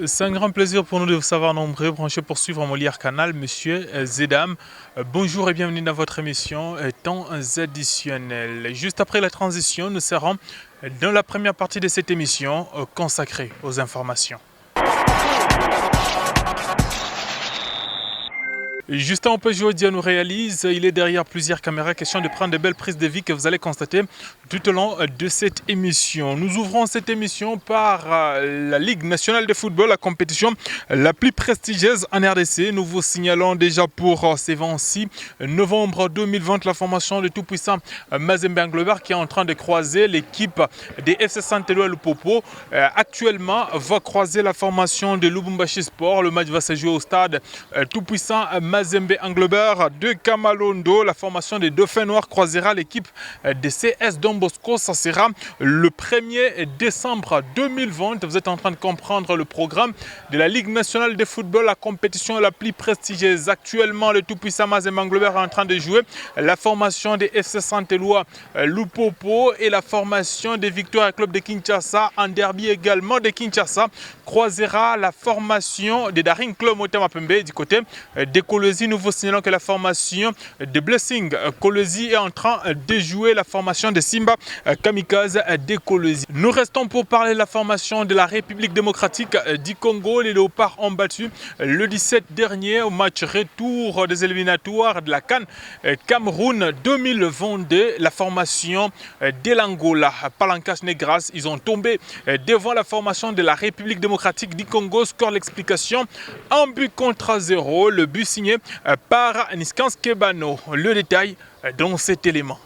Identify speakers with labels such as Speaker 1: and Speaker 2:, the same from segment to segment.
Speaker 1: C'est un grand plaisir pour nous de vous savoir nombreux branchés pour suivre Molière Canal. Monsieur Zedam, bonjour et bienvenue dans votre émission Temps additionnel. Juste après la transition, nous serons dans la première partie de cette émission consacrée aux informations. Justin Opejodia nous réalise, il est derrière plusieurs caméras, question de prendre de belles prises de vie que vous allez constater tout au long de cette émission. Nous ouvrons cette émission par la Ligue nationale de football, la compétition la plus prestigieuse en RDC. Nous vous signalons déjà pour ces 26 novembre 2020 la formation de tout-puissant Mazembe Anglebar qui est en train de croiser l'équipe des FC Saint-Éloi Lupopo. Actuellement va croiser la formation de Lubumbashi Sport. Le match va se jouer au stade tout-puissant Mazembe Anglebar de Kamalondo. La formation des Dauphins Noirs croisera l'équipe des CS Don Bosco. Ça sera le 1er décembre 2020. Vous êtes en train de comprendre le programme de la Ligue nationale de football, la compétition la plus prestigieuse. Actuellement, le tout-puissant Mazembe Anglebar est en train de jouer la formation des FC Saint-Éloi Lupopo et la formation des Victoria Club de Kinshasa en derby également de Kinshasa croisera la formation des Daring Club Motema Pembe du côté de Kolwezi. Nous vous signalons que la formation de Blessing Kolwezi est en train de jouer la formation de Simba Kamikaze de Kolwezi. Nous restons pour parler de la formation de la République démocratique du Congo. Les Léopards ont battu le 17 dernier au match retour des éliminatoires de la CAN Cameroun 2022. La formation de l'Angola, Palancas Negras, ils ont tombé devant la formation de la République démocratique du Congo. Score l'explication, un but contre 0. Le but signé par Niskans Kebano. Le détail dans cet élément.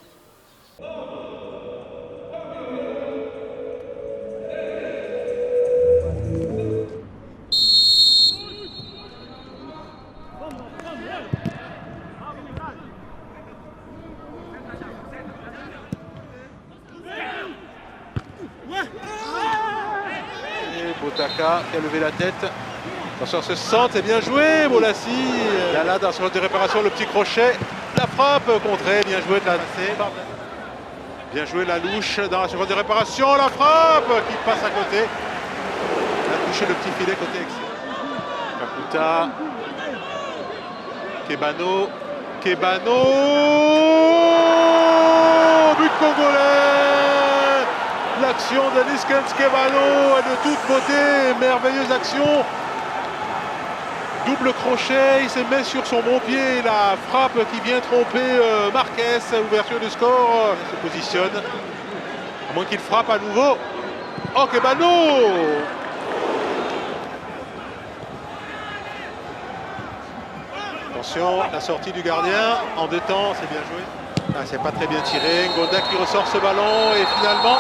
Speaker 2: Botaka qui a levé la tête. Attention, ce centre, c'est bien joué, Bolassi. Là, dans la séquence de réparation, le petit crochet. La frappe contrée, bien joué de la Bien joué la louche dans la séquence de réparation. La frappe qui passe à côté. Il a touché le petit filet côté extérieur. Kaputa. Kebano. Kebano. But congolais. L'action de Niskans Kebano est de toute beauté. Merveilleuse action. Double crochet, il se met sur son bon pied, la frappe qui vient tromper Marquez, ouverture du score, il se positionne, à moins qu'il frappe à nouveau. Oh, Kebano! Attention, la sortie du gardien, en deux temps, c'est bien joué. Ah, c'est pas très bien tiré, Ngoda qui ressort ce ballon et finalement,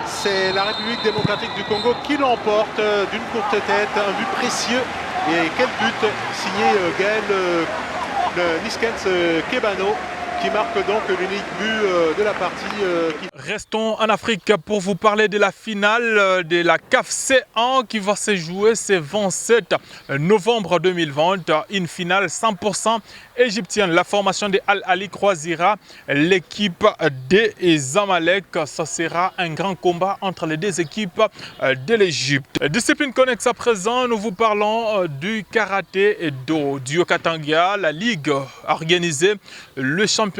Speaker 2: c'est la République démocratique du Congo qui l'emporte d'une courte tête, un but précieux. Et quel but signé Gaël Niskans Kebano qui marque donc l'unique but de la partie.
Speaker 1: Restons en Afrique pour vous parler de la finale de la CAF C1 qui va se jouer ce 27 novembre 2020. Une finale 100% égyptienne. La formation de Al Ali croisera l'équipe des Zamalek. Ça sera un grand combat entre les deux équipes de l'Égypte. Discipline connexe à présent, nous vous parlons du karaté do du Okatanga. La Ligue a organisé le championnat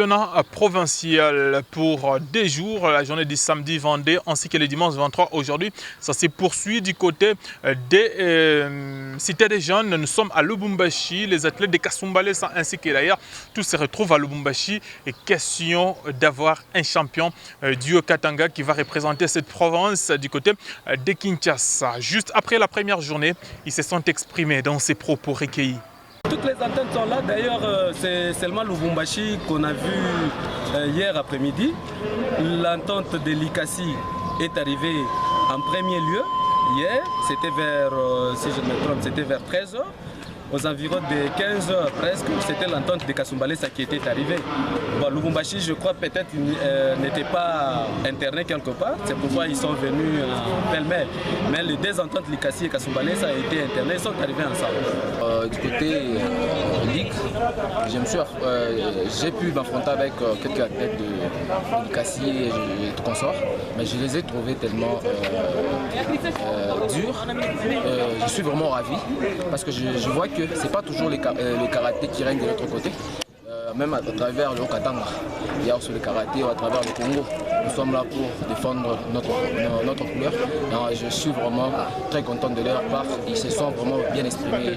Speaker 1: provincial pour 2 jours, la journée du samedi 22 ainsi que le dimanche 23 aujourd'hui. Ça se poursuit du côté des cités des jeunes. Nous sommes à Lubumbashi, les athlètes de Kasumbalesa ainsi que d'ailleurs tous se retrouvent à Lubumbashi et question d'avoir un champion du Okatanga qui va représenter cette province du côté de Kinshasa. Juste après la première journée, ils se sont exprimés dans ces propos recueillis.
Speaker 3: Toutes les antennes sont là, d'ailleurs c'est seulement Lubumbashi qu'on a vu hier après-midi. L'entente de l'ICASI est arrivée en premier lieu hier, c'était vers, si je ne me trompe, c'était vers 13h. Aux environs de 15h presque, c'était l'entente de Kasumbalesa qui était arrivée. Bon, Lubumbashi, je crois peut-être n'était pas interné quelque part, c'est pourquoi ils sont venus pêle-mêle. Mais les deux ententes, Likasi et Kasumbalesa, ont été internées, ils sont arrivés ensemble.
Speaker 4: Du côté Ligue, J'ai pu m'affronter avec quelques athlètes de Cassis et de consorts, mais je les ai trouvés tellement durs. Je suis vraiment ravi parce que je vois que ce n'est pas toujours le karaté qui règne de l'autre côté. Même à travers le Katanga, il y a aussi le karaté à travers le Congo. Nous sommes là pour défendre notre couleur. Et je suis vraiment très content de leur part. Ils se sont vraiment bien exprimés.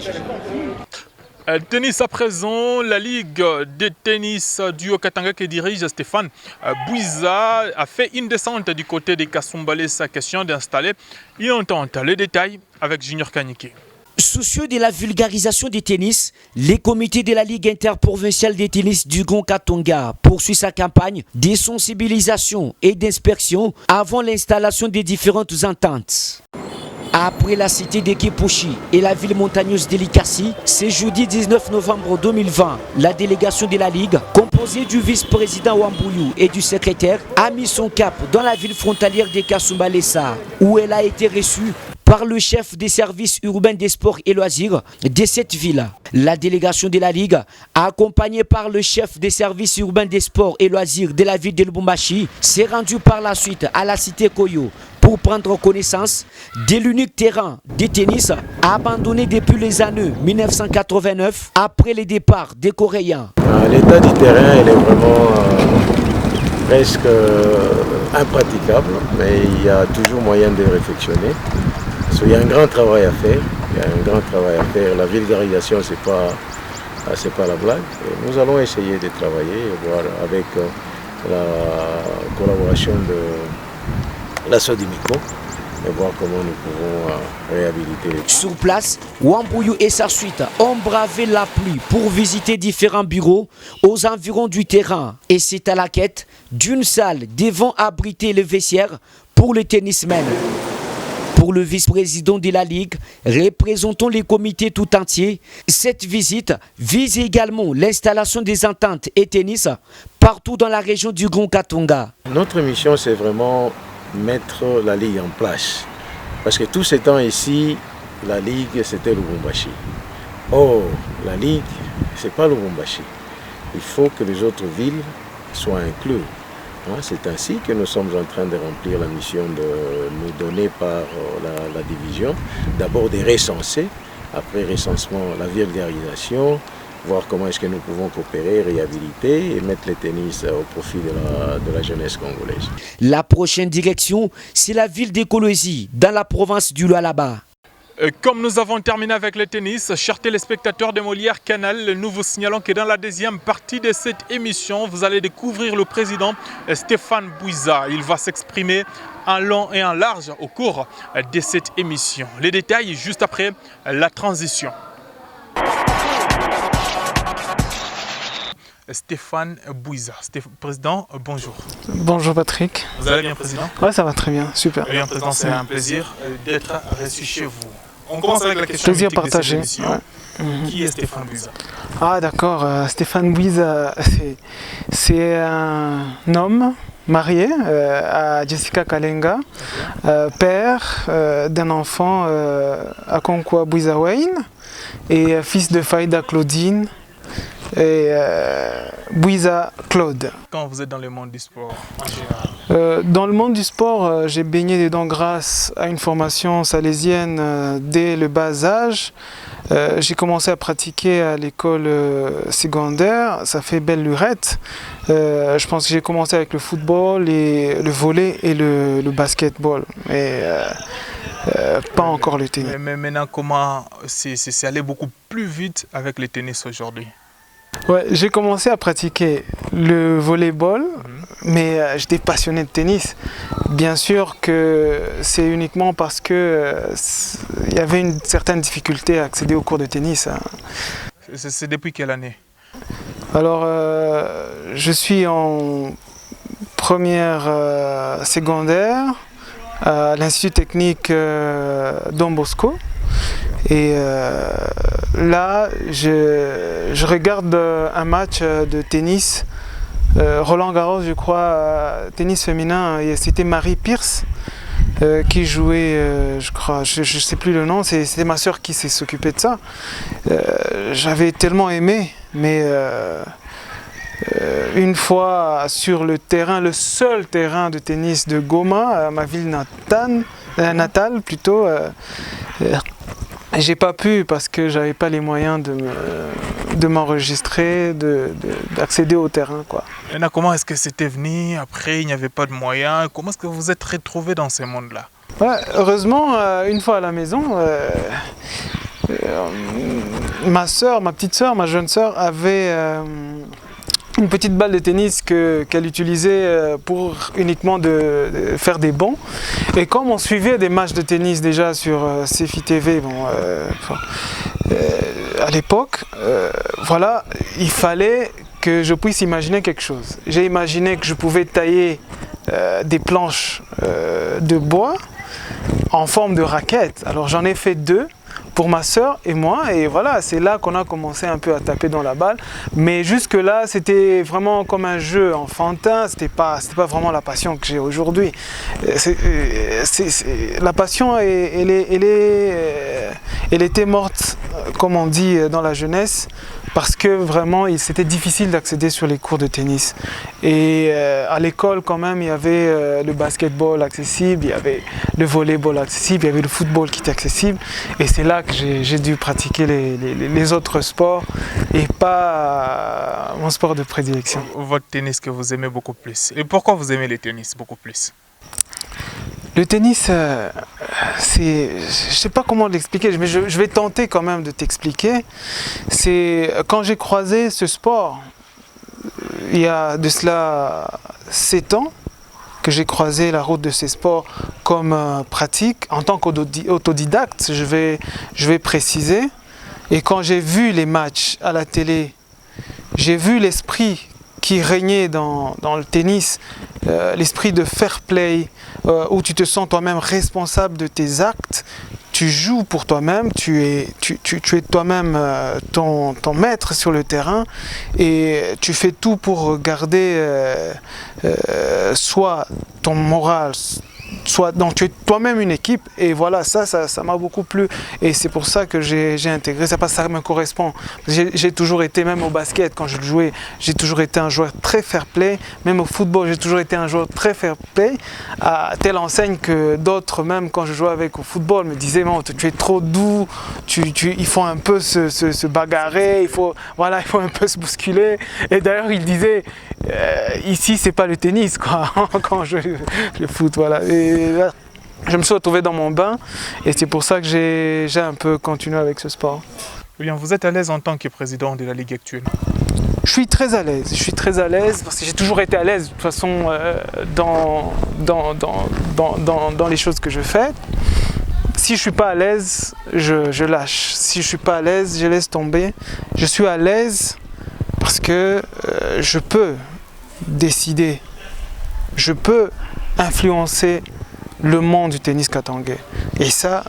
Speaker 1: Tennis à présent, la Ligue de tennis du Haut-Katanga que dirige Stéphane Bouiza a fait une descente du côté des Kasumbalé, sa question d'installer une entente. Les détails avec Junior Kanyike.
Speaker 5: Soucieux de la vulgarisation du tennis, les comités de la Ligue interprovinciale de tennis du Grand Katanga poursuit sa campagne de sensibilisation et d'inspection avant l'installation des différentes ententes. Après la cité de Kipushi et la ville montagneuse de Likasi, ce jeudi 19 novembre 2020, la délégation de la Ligue, composée du vice-président Wambouyou et du secrétaire, a mis son cap dans la ville frontalière de Kasumbalesa, où elle a été reçue par le chef des services urbains des sports et loisirs de cette ville. La délégation de la Ligue, accompagnée par le chef des services urbains des sports et loisirs de la ville de Lubumbashi, s'est rendue par la suite à la cité Koyo pour prendre connaissance de l'unique terrain de tennis abandonné depuis les années 1989 après le départ des Coréens.
Speaker 6: L'état du terrain il est vraiment presque impraticable, mais il y a toujours moyen de réflexionner. Il y a un grand travail à faire. La vulgarisation, c'est pas la blague. Et nous allons essayer de travailler et voir avec la collaboration de la Sodimico et voir comment nous pouvons réhabiliter.
Speaker 5: Sur place, Wambouyou et sa suite ont bravé la pluie pour visiter différents bureaux aux environs du terrain. Et c'est à la quête d'une salle devant abriter le vestiaire pour le tennisman. Pour le vice-président de la Ligue, représentant les comités tout entiers, cette visite vise également l'installation des ententes et tennis partout dans la région du Grand Katanga.
Speaker 6: Notre mission, c'est vraiment mettre la Ligue en place. Parce que tout ce temps ici, la Ligue, c'était Lubumbashi. Or, la Ligue, ce n'est pas Lubumbashi. Il faut que les autres villes soient incluses. C'est ainsi que nous sommes en train de remplir la mission de nous donner par la division, d'abord de recenser, après recensement la vulgarisation, voir comment est-ce que nous pouvons coopérer, réhabiliter et mettre le tennis au profit de la jeunesse congolaise.
Speaker 5: La prochaine direction, c'est la ville d'Ekolosi, dans la province du Lualaba.
Speaker 1: Comme nous avons terminé avec le tennis, chers téléspectateurs de Molière Canal, nous vous signalons que dans la deuxième partie de cette émission, vous allez découvrir le président Stéphane Bouiza. Il va s'exprimer en long et en large au cours de cette émission. Les détails juste après la transition. Stéphane Bouiza. Président, bonjour.
Speaker 7: Bonjour Patrick.
Speaker 1: Vous allez bien, Président?
Speaker 7: Ouais, ça va très bien, super.
Speaker 1: Eh bien, Président, c'est un plaisir d'être reçu chez vous. On commence avec la question
Speaker 7: plaisir partagé.
Speaker 1: Qui est Stéphane Bouiza?
Speaker 7: Ah d'accord, Stéphane Bouiza, c'est un homme marié à Jessica Kalenga, père d'un enfant à Konkwa Bouiza Wayne et fils de Faïda Claudine et Bouiza Claude.
Speaker 1: Quand vous êtes dans le monde du sport en général?
Speaker 7: Dans le monde du sport, j'ai baigné dedans grâce à une formation salésienne dès le bas âge. J'ai commencé à pratiquer à l'école secondaire, ça fait belle lurette. Je pense que j'ai commencé avec le football, et le volley et le basketball, mais pas encore le tennis.
Speaker 1: Mais maintenant, comment c'est allé beaucoup plus vite avec le tennis aujourd'hui?
Speaker 7: Ouais, j'ai commencé à pratiquer le volleyball, mais j'étais passionné de tennis. Bien sûr que c'est uniquement parce que il y avait une certaine difficulté à accéder aux cours de tennis.
Speaker 1: C'est depuis quelle année?
Speaker 7: Alors, je suis en première secondaire à l'Institut technique Don Bosco. Et là, je regarde un match de tennis, Roland Garros, je crois, tennis féminin, et c'était Marie Pierce qui jouait, je crois, je ne sais plus le nom, c'était ma soeur qui s'est occupée de ça. J'avais tellement aimé mais une fois sur le terrain, le seul terrain de tennis de Goma, ma ville natale plutôt, j'ai pas pu parce que j'avais pas les moyens de m'enregistrer, d'accéder au terrain, quoi.
Speaker 1: Et là, comment est-ce que c'était venu? Après, il n'y avait pas de moyens. Comment est-ce que vous vous êtes retrouvé dans ce monde-là?
Speaker 7: Ouais, heureusement, une fois à la maison, ma petite sœur, ma jeune sœur avait une petite balle de tennis qu'elle utilisait pour uniquement de faire des bons. Et comme on suivait des matchs de tennis déjà sur CFI TV, à l'époque, voilà, il fallait que je puisse imaginer quelque chose. J'ai imaginé que je pouvais tailler des planches de bois en forme de raquette. Alors j'en ai fait 2 pour ma sœur et moi, et voilà, c'est là qu'on a commencé un peu à taper dans la balle. Mais jusque-là, c'était vraiment comme un jeu enfantin, c'était pas vraiment la passion que j'ai aujourd'hui. La passion, elle était morte, comme on dit dans la jeunesse, parce que vraiment, c'était difficile d'accéder sur les cours de tennis. Et à l'école, quand même, il y avait le basketball accessible, il y avait le volleyball accessible, il y avait le football qui était accessible. Et c'est là que j'ai dû pratiquer les autres sports et pas mon sport de prédilection.
Speaker 1: Votre tennis que vous aimez beaucoup plus. Et pourquoi vous aimez le tennis beaucoup plus?
Speaker 7: Le tennis, je ne sais pas comment l'expliquer, mais je vais tenter quand même de t'expliquer. C'est quand j'ai croisé ce sport, il y a de cela 7 ans, que j'ai croisé la route de ces sports comme pratique, en tant qu'autodidacte, je vais préciser. Et quand j'ai vu les matchs à la télé, j'ai vu l'esprit qui régnait dans le tennis, l'esprit de fair play, où tu te sens toi-même responsable de tes actes, tu joues pour toi-même, tu es toi-même ton maître sur le terrain et tu fais tout pour garder soit ton moral, donc tu es toi-même une équipe et voilà, ça m'a beaucoup plu et c'est pour ça que j'ai intégré ça parce que ça me correspond. J'ai toujours été, même au basket quand je le jouais, j'ai toujours été un joueur très fair play, même au football j'ai toujours été un joueur très fair play, à telle enseigne que d'autres, même quand je jouais avec au football, me disaient non, tu es trop doux, il faut un peu se bagarrer, il faut un peu se bousculer et d'ailleurs ils disaient ici c'est pas le tennis quoi, quand le foot, voilà. Et là, je me suis retrouvé dans mon bain et c'est pour ça que j'ai un peu continué avec ce sport.
Speaker 1: Bien, vous êtes à l'aise en tant que président de la Ligue actuelle?
Speaker 7: Je suis très à l'aise parce que j'ai toujours été à l'aise de toute façon dans les choses que je fais. Si je ne suis pas à l'aise, je lâche. Si je ne suis pas à l'aise, je laisse tomber. Je suis à l'aise parce que je peux décider, je peux influencer le monde du tennis katangais. Et ça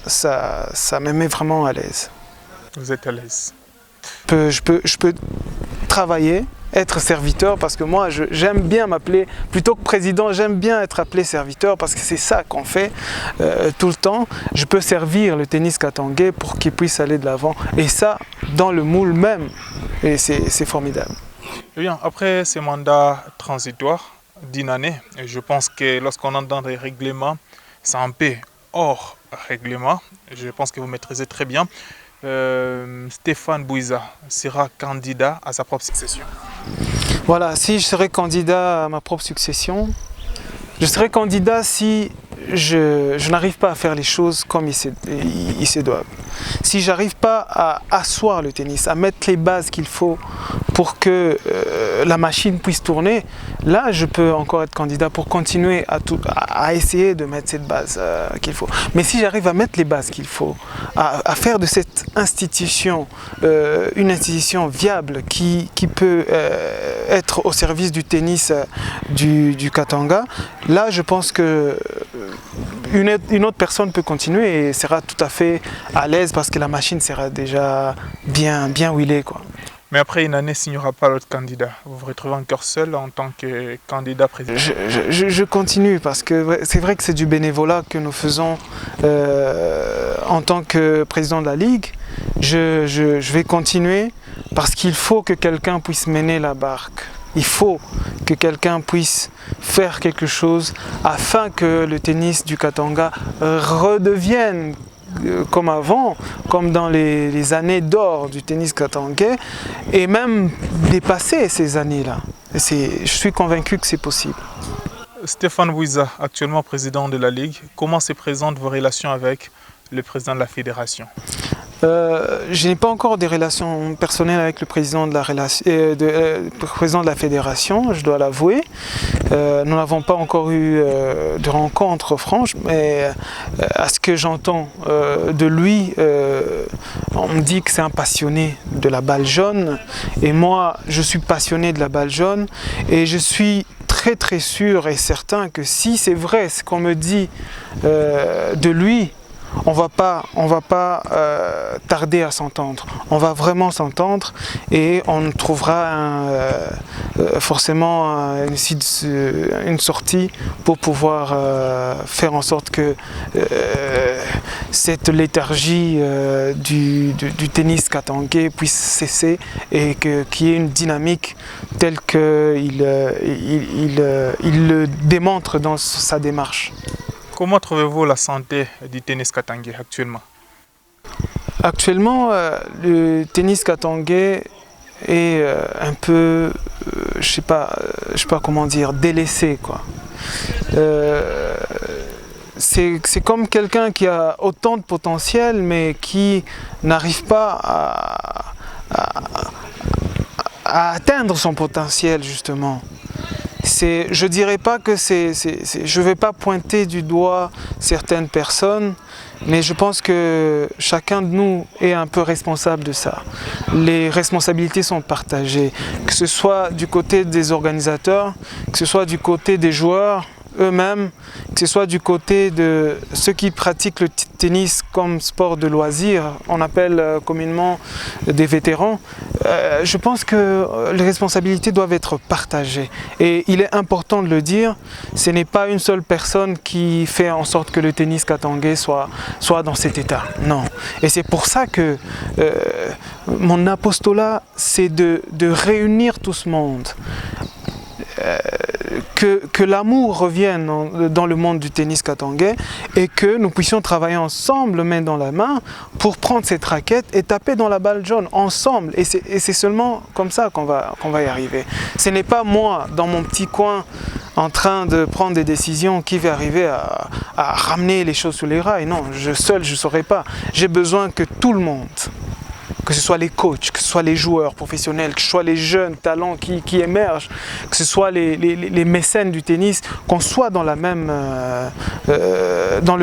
Speaker 7: me met vraiment à l'aise.
Speaker 1: Vous êtes à l'aise?
Speaker 7: Je peux travailler, être serviteur, parce que moi j'aime bien m'appeler, plutôt que président, j'aime bien être appelé serviteur, parce que c'est ça qu'on fait tout le temps. Je peux servir le tennis katangais pour qu'il puisse aller de l'avant. Et ça, dans le moule même. Et c'est formidable.
Speaker 1: Eh bien, après ces mandats transitoires d'une année, je pense que lorsqu'on entre dans les règlements, c'est un peu hors règlement. Je pense que vous maîtrisez très bien. Stéphane Bouiza sera candidat à sa propre succession.
Speaker 7: Voilà, si je serais candidat à ma propre succession, je serais candidat si je n'arrive pas à faire les choses comme il se doivent. Si j'arrive pas à asseoir le tennis, à mettre les bases qu'il faut pour que la machine puisse tourner, là je peux encore être candidat pour continuer à essayer de mettre cette base qu'il faut. Mais si j'arrive à mettre les bases qu'il faut, à faire de cette institution une institution viable qui peut être au service du tennis du Katanga, là je pense que une autre personne peut continuer et sera tout à fait à l'aise parce que la machine sera déjà bien huilée, quoi.
Speaker 1: Mais après une année, s'il n'y aura pas l'autre candidat, vous vous retrouvez encore seul en tant que candidat président?
Speaker 7: Je continue parce que c'est vrai que c'est du bénévolat que nous faisons en tant que président de la Ligue. je vais continuer parce qu'il faut que quelqu'un puisse mener la barque. Il faut que quelqu'un puisse faire quelque chose afin que le tennis du Katanga redevienne comme avant, comme dans les années d'or du tennis katangais, et même dépasser ces années-là. Je suis convaincu que c'est possible.
Speaker 1: Stéphane Bouiza, actuellement président de la Ligue, comment se présentent vos relations avec le président de la fédération?
Speaker 7: Je n'ai pas encore des relations personnelles avec le président de la fédération, je dois l'avouer. Nous n'avons pas encore eu de rencontre franche, mais à ce que j'entends de lui, on me dit que c'est un passionné de la balle jaune. Et moi, je suis passionné de la balle jaune. Et je suis très sûr et certain que si c'est vrai ce qu'on me dit de lui, on va pas tarder à s'entendre. On va vraiment s'entendre et on trouvera forcément une sortie pour pouvoir faire en sorte que cette léthargie du tennis katangais puisse cesser et qu'il y ait une dynamique telle qu'il le démontre dans sa démarche.
Speaker 1: Comment trouvez-vous la santé du tennis katangais actuellement?
Speaker 7: Actuellement, le tennis katangais est un peu, je sais pas comment dire, délaissé, quoi. C'est comme quelqu'un qui a autant de potentiel, mais qui n'arrive pas à atteindre son potentiel, justement. Je dirais pas que je vais pas pointer du doigt certaines personnes, mais je pense que chacun de nous est un peu responsable de ça. Les responsabilités sont partagées, que ce soit du côté des organisateurs, que ce soit du côté des joueurs eux-mêmes, que ce soit du côté de ceux qui pratiquent le tennis comme sport de loisir, on appelle communément des vétérans. Je pense que les responsabilités doivent être partagées. Et il est important de le dire, ce n'est pas une seule personne qui fait en sorte que le tennis katangais soit dans cet état. Non. Et c'est pour ça que mon apostolat, c'est de réunir tout ce monde. Que l'amour revienne dans le monde du tennis katangais et que nous puissions travailler ensemble, main dans la main, pour prendre cette raquette et taper dans la balle jaune ensemble. Et c'est seulement comme ça qu'on va y arriver. Ce n'est pas moi, dans mon petit coin, en train de prendre des décisions qui va arriver à ramener les choses sur les rails. Non, seul, je ne saurais pas. J'ai besoin que tout le monde, que ce soit les coachs, que ce soit les joueurs professionnels, que ce soit les jeunes talents qui émergent, que ce soit les mécènes du tennis, qu'on soit dans le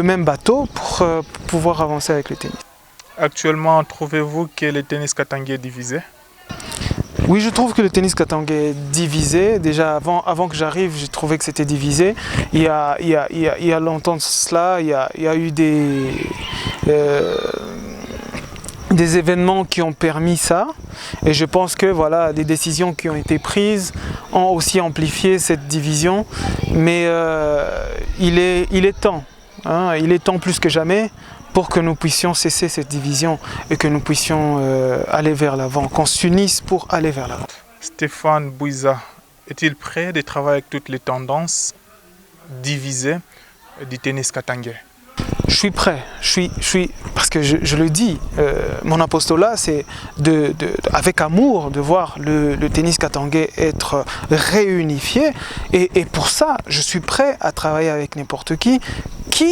Speaker 7: même bateau pour pouvoir avancer avec le tennis.
Speaker 1: Actuellement, trouvez-vous que le tennis katangais est divisé?
Speaker 7: Oui, je trouve que le tennis katangais est divisé. Déjà, avant que j'arrive, j'ai trouvé que c'était divisé. Il y a longtemps de cela, il y a eu des événements qui ont permis ça, et je pense que voilà, des décisions qui ont été prises ont aussi amplifié cette division, mais il est temps, hein, il est temps plus que jamais pour que nous puissions cesser cette division et que nous puissions aller vers l'avant, qu'on s'unisse pour aller vers l'avant.
Speaker 1: Stéphane Bouiza est-il prêt de travailler avec toutes les tendances divisées du tennis katangais?
Speaker 7: Je suis prêt, parce que je le dis, mon apostolat c'est avec amour de voir le tennis katangais être réunifié, et pour ça je suis prêt à travailler avec n'importe qui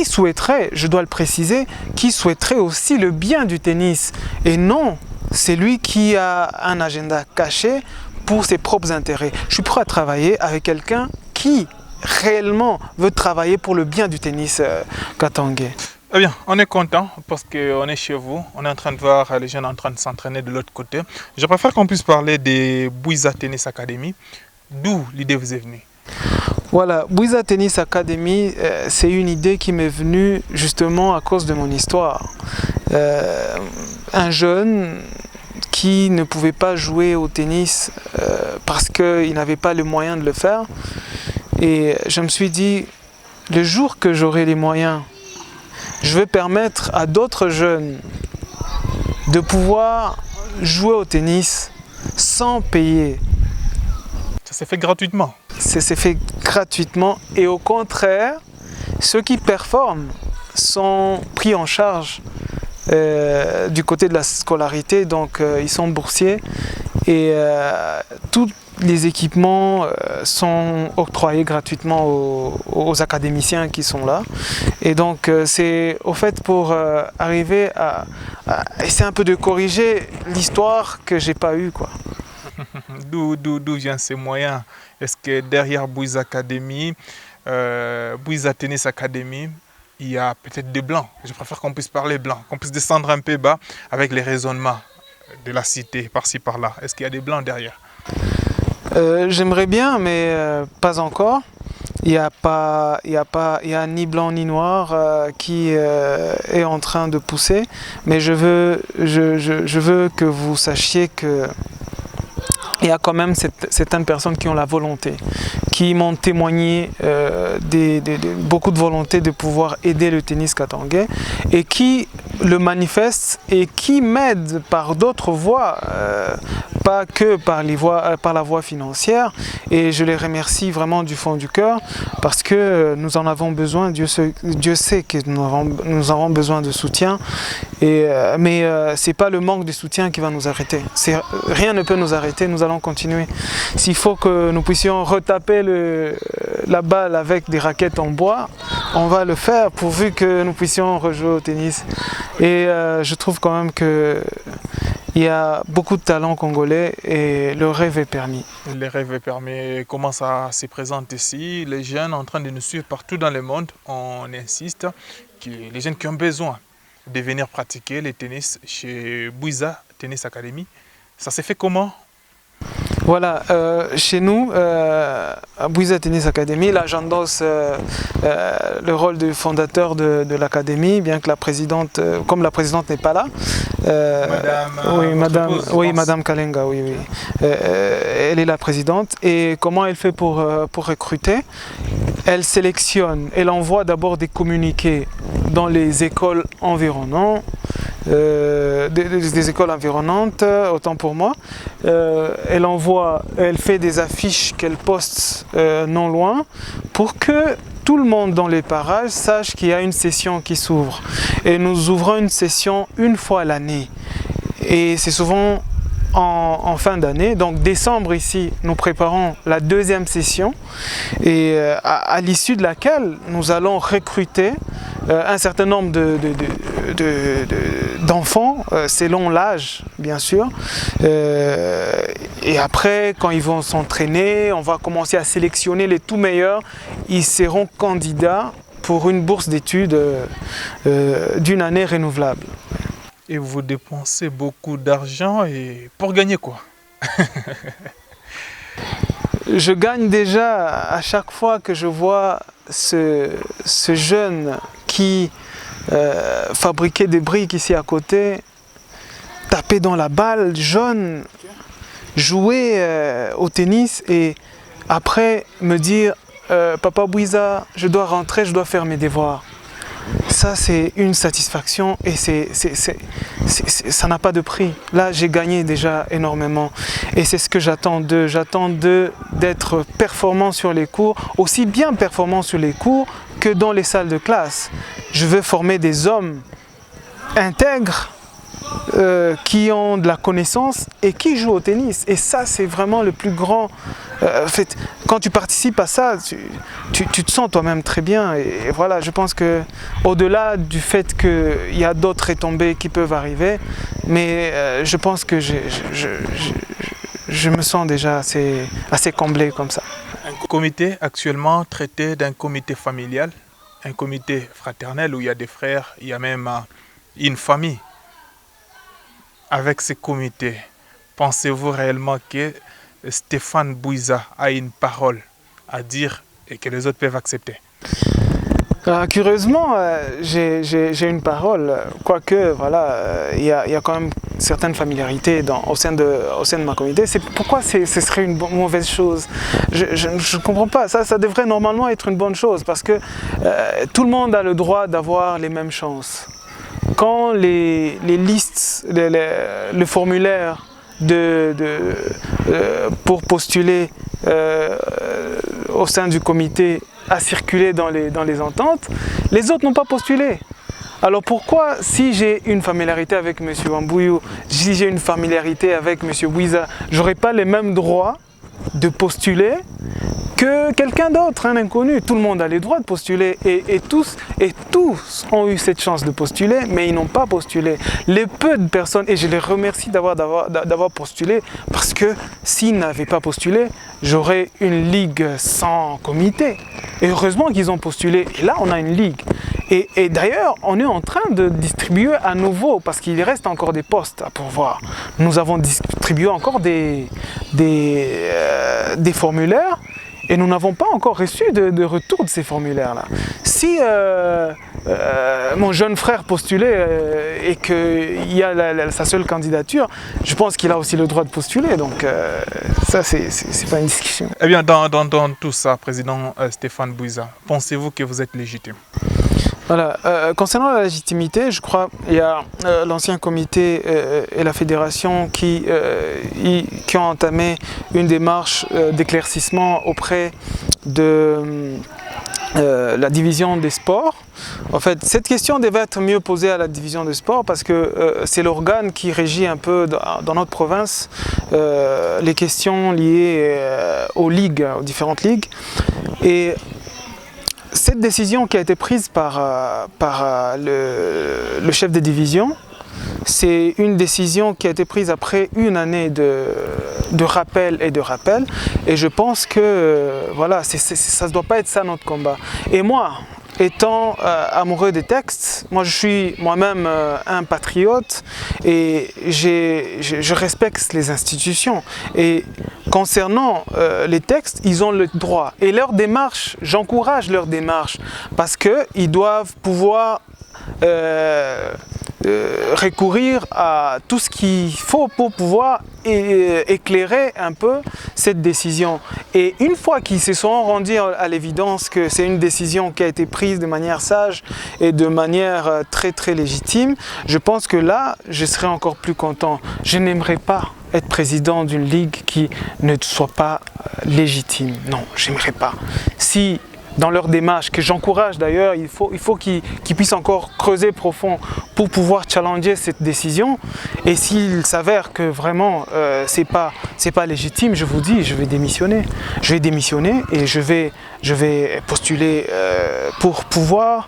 Speaker 7: souhaiterait, je dois le préciser, qui souhaiterait aussi le bien du tennis, et non c'est lui qui a un agenda caché pour ses propres intérêts. Je suis prêt à travailler avec quelqu'un qui réellement veut travailler pour le bien du tennis katangais.
Speaker 1: Eh bien, on est content parce qu'on est chez vous, on est en train de voir les jeunes en train de s'entraîner de l'autre côté. Je préfère qu'on puisse parler des Bouiza Tennis Academy. D'où l'idée vous est venue?
Speaker 7: Voilà, Bouiza Tennis Academy, c'est une idée qui m'est venue justement à cause de mon histoire. Un jeune qui ne pouvait pas jouer au tennis parce qu'il n'avait pas les moyens de le faire. Et je me suis dit, le jour que j'aurai les moyens, je vais permettre à d'autres jeunes de pouvoir jouer au tennis sans payer.
Speaker 1: Ça s'est fait gratuitement.
Speaker 7: Ça s'est fait gratuitement et au contraire, ceux qui performent sont pris en charge du côté de la scolarité, donc ils sont boursiers et tous les équipements sont octroyés gratuitement aux académiciens qui sont là. Et donc c'est au fait pour arriver à essayer un peu de corriger l'histoire que j'ai pas eue, quoi.
Speaker 1: D'où viennent ces moyens? Est-ce que derrière Bouiza Academy, Bouiza Tennis Academy, il y a peut-être des blancs? Je préfère qu'on puisse parler blanc, qu'on puisse descendre un peu bas avec les raisonnements de la cité, par-ci par-là. Est-ce qu'il y a des blancs derrière?
Speaker 7: J'aimerais bien, mais pas encore. Il y a ni blanc ni noir qui est en train de pousser. Mais je veux que vous sachiez que il y a quand même certaines personnes qui ont la volonté, qui m'ont témoigné beaucoup de volonté de pouvoir aider le tennis katangais et qui le manifestent et qui m'aident par d'autres voies, pas que par la voie financière. Et je les remercie vraiment du fond du cœur parce que nous en avons besoin. Dieu sait que nous avons besoin de soutien. Mais ce n'est pas le manque de soutien qui va nous arrêter. Rien ne peut nous arrêter, nous allons continuer. S'il faut que nous puissions retaper la balle avec des raquettes en bois, on va le faire pourvu que nous puissions rejouer au tennis. Et je trouve quand même qu'il y a beaucoup de talents congolais et le rêve est permis.
Speaker 1: Le rêve est permis. Comment ça se présente ici? Les jeunes en train de nous suivre partout dans le monde, on insiste, les jeunes qui ont besoin de venir pratiquer le tennis chez Bouiza Tennis Academy. Ça s'est fait comment?
Speaker 7: Voilà, chez nous, à Bouiza Tennis Academy, là j'endosse le rôle de fondateur de l'académie, bien que la présidente, comme la présidente n'est pas là, Madame Kalenga, oui. Elle est la présidente. Et comment elle fait pour recruter? Elle sélectionne, elle envoie d'abord des communiqués dans les écoles environnantes, des écoles environnantes, autant pour moi. Elle fait des affiches qu'elle poste non loin pour que tout le monde dans les parages sache qu'il y a une session qui s'ouvre. Et nous ouvrons une session une fois à l'année. Et c'est souvent en fin d'année. Donc décembre ici, nous préparons la deuxième session et à l'issue de laquelle nous allons recruter un certain nombre d'enfants, selon l'âge bien sûr. Et après, quand ils vont s'entraîner, on va commencer à sélectionner les tout meilleurs. Ils seront candidats pour une bourse d'études d'une année renouvelable.
Speaker 1: Et vous dépensez beaucoup d'argent et pour gagner quoi?
Speaker 7: Je gagne déjà à chaque fois que je vois ce jeune qui fabriquait des briques ici à côté, taper dans la balle jaune, jouer au tennis et après me dire Papa Bouiza, je dois rentrer, je dois faire mes devoirs. Ça c'est une satisfaction et ça n'a pas de prix. Là j'ai gagné déjà énormément et c'est ce que j'attends d'eux. J'attends d'eux d'être performants sur les cours, aussi bien performants sur les cours que dans les salles de classe. Je veux former des hommes intègres qui ont de la connaissance et qui jouent au tennis. Et ça c'est vraiment le plus grand... En fait, quand tu participes à ça, tu te sens toi-même très bien. Et voilà, je pense que au-delà du fait qu'il y a d'autres retombées qui peuvent arriver, mais je pense que je me sens déjà assez comblé comme ça.
Speaker 1: Un comité actuellement traité d'un comité familial, un comité fraternel où il y a des frères, il y a même une famille. Avec ces comités, pensez-vous réellement que Stéphane Bouiza a une parole à dire et que les autres peuvent accepter?
Speaker 7: Curieusement, j'ai une parole, quoique voilà, il y a quand même certaines familiarités au sein de ma communauté. C'est pourquoi ce serait une mauvaise chose. Je ne comprends pas, ça devrait normalement être une bonne chose parce que tout le monde a le droit d'avoir les mêmes chances. quand les listes, le formulaire pour postuler au sein du comité a circulé dans les ententes, les autres n'ont pas postulé. Alors pourquoi, si j'ai une familiarité avec M. Wambuyou, si j'ai une familiarité avec M. Bouiza, j'aurais pas les mêmes droits de postuler que quelqu'un d'autre, un inconnu? Tout le monde a les droits de postuler et tous ont eu cette chance de postuler, mais ils n'ont pas postulé. Les peu de personnes, et je les remercie d'avoir postulé, parce que s'ils n'avaient pas postulé, j'aurais une ligue sans comité. Et heureusement qu'ils ont postulé, et là on a une ligue. Et d'ailleurs, on est en train de distribuer à nouveau, parce qu'il reste encore des postes à pourvoir. Nous avons distribué encore des formulaires, et nous n'avons pas encore reçu de retour de ces formulaires-là. Si mon jeune frère postulait et qu'il y a sa seule candidature, je pense qu'il a aussi le droit de postuler. Donc ça, c'est pas une discussion.
Speaker 1: Eh bien, dans tout ça, Président Stéphane Bouiza, pensez-vous que vous êtes légitime?
Speaker 7: Voilà. Concernant la légitimité, je crois qu'il y a l'ancien comité et la fédération qui ont entamé une démarche d'éclaircissement auprès de la division des sports. En fait, cette question devait être mieux posée à la division des sports parce que c'est l'organe qui régit un peu dans notre province les questions liées aux ligues, aux différentes ligues. Et cette décision qui a été prise par le chef de division, c'est une décision qui a été prise après une année de rappel et de rappel. Et je pense que voilà, ça ne doit pas être ça notre combat. Et moi, étant amoureux des textes, moi je suis moi-même un patriote et je respecte les institutions. Et concernant les textes, ils ont le droit. Et leur démarche, j'encourage leur démarche parce qu'ils doivent pouvoir recourir à tout ce qu'il faut pour pouvoir éclairer un peu cette décision. Et une fois qu'ils se sont rendus à l'évidence que c'est une décision qui a été prise de manière sage et de manière très très légitime, je pense que là, je serai encore plus content. Je n'aimerais pas être président d'une ligue qui ne soit pas légitime. Non, j'aimerais pas. Si dans leur démarche, que j'encourage d'ailleurs, il faut qu'ils puissent encore creuser profond pour pouvoir challenger cette décision. Et s'il s'avère que vraiment c'est pas légitime, je vous dis, je vais démissionner. Je vais démissionner et je vais postuler pour pouvoir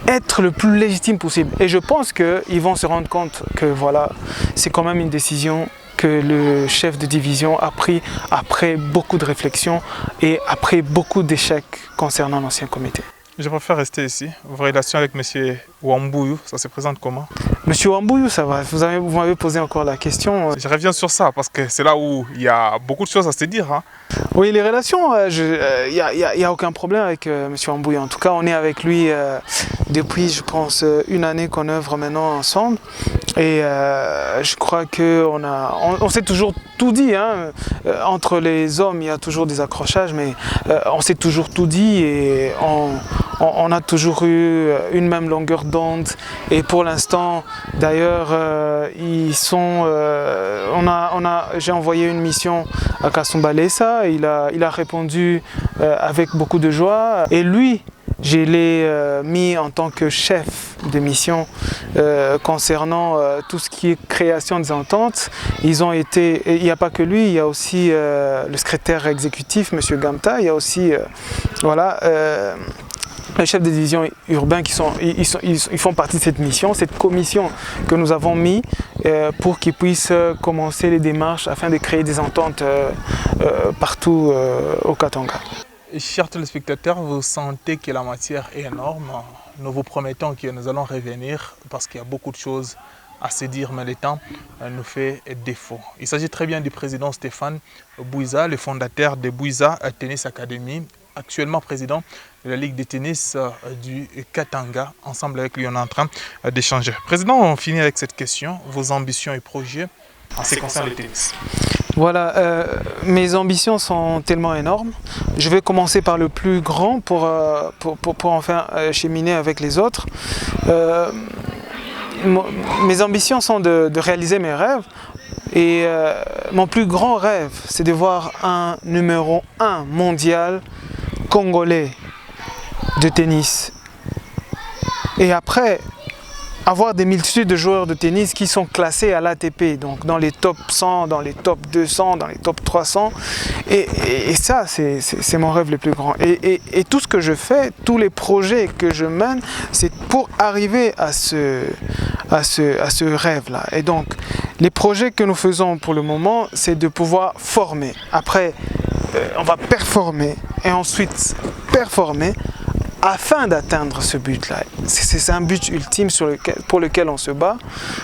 Speaker 7: être le plus légitime possible. Et je pense qu'ils vont se rendre compte que voilà, c'est quand même une décision que le chef de division a pris après beaucoup de réflexions et après beaucoup d'échecs concernant l'ancien comité.
Speaker 1: Je préfère rester ici. Vos relations avec M. Wambuyou, ça se présente comment?
Speaker 7: Monsieur Wambuyou, ça va. Vous m'avez posé encore la question.
Speaker 1: Je reviens sur ça parce que c'est là où il y a beaucoup de choses à se dire. Hein.
Speaker 7: Oui, les relations, il n'y a aucun problème avec Monsieur Wambuyou. En tout cas, on est avec lui depuis, je pense, une année qu'on œuvre maintenant ensemble. Et je crois qu'on s'est toujours tout dit. Hein. Entre les hommes, il y a toujours des accrochages, mais on s'est toujours tout dit et on a toujours eu une même longueur d'onde. Et pour l'instant, d'ailleurs, j'ai envoyé une mission à Kasumba Lessa. Il a répondu avec beaucoup de joie. Et lui, je l'ai mis en tant que chef de mission concernant tout ce qui est création des ententes. Il n'y a pas que lui, il y a aussi le secrétaire exécutif, M. Gamta, il y a aussi les chefs de division urbains ils font partie de cette mission, cette commission que nous avons mis pour qu'ils puissent commencer les démarches afin de créer des ententes partout au Katanga.
Speaker 1: Chers téléspectateurs, vous sentez que la matière est énorme. Nous vous promettons que nous allons revenir parce qu'il y a beaucoup de choses à se dire, mais le temps nous fait défaut. Il s'agit très bien du président Stéphane Bouiza, le fondateur de Bouiza Tennis Academy, actuellement président de la Ligue de tennis du Katanga. Ensemble avec lui, on est en train d'échanger. Président, on finit avec cette question. Vos ambitions et projets en ce qui concerne le tennis?
Speaker 7: Voilà, mes ambitions sont tellement énormes. Je vais commencer par le plus grand pour enfin cheminer avec les autres. mes ambitions sont de réaliser mes rêves. Et mon plus grand rêve, c'est de voir un numéro 1 mondial congolais de tennis. Et après, avoir des multitudes de joueurs de tennis qui sont classés à l'ATP, donc dans les top 100, dans les top 200, dans les top 300. Et ça, c'est mon rêve le plus grand. Et tout ce que je fais, tous les projets que je mène, c'est pour arriver à ce rêve-là. Et donc, les projets que nous faisons pour le moment, c'est de pouvoir former. Après, on va performer et ensuite performer afin d'atteindre ce but-là. C'est un but ultime pour lequel on se bat,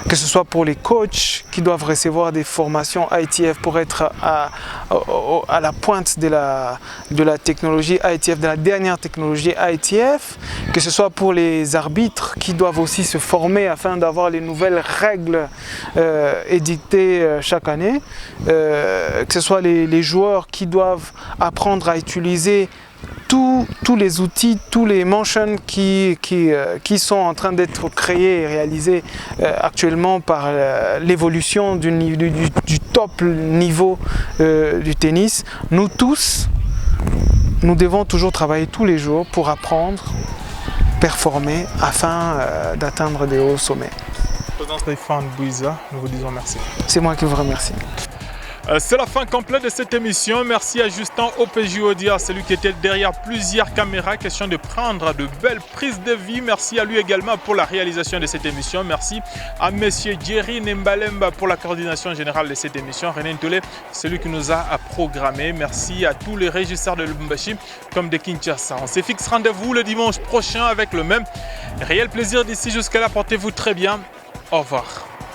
Speaker 7: que ce soit pour les coachs qui doivent recevoir des formations ITF pour être à la pointe de la technologie ITF, de la dernière technologie ITF, que ce soit pour les arbitres qui doivent aussi se former afin d'avoir les nouvelles règles édictées chaque année, que ce soit les joueurs qui doivent apprendre à utiliser tous les outils, tous les motions qui sont en train d'être créés et réalisés actuellement par l'évolution du top niveau du tennis. Nous tous, nous devons toujours travailler tous les jours pour apprendre, performer afin d'atteindre des hauts sommets.
Speaker 1: Président Stéphane Bouiza, nous vous disons merci.
Speaker 7: C'est moi qui vous remercie.
Speaker 1: C'est la fin complète de cette émission. Merci à Justin Opeji-Odia, celui qui était derrière plusieurs caméras. Question de prendre de belles prises de vie. Merci à lui également pour la réalisation de cette émission. Merci à Monsieur Jerry Nembalemba pour la coordination générale de cette émission. René Ntole, celui qui nous a programmé. Merci à tous les régisseurs de Lubumbashi comme de Kinshasa. On se fixe rendez-vous le dimanche prochain avec le même réel plaisir. D'ici jusqu'à là, portez-vous très bien. Au revoir.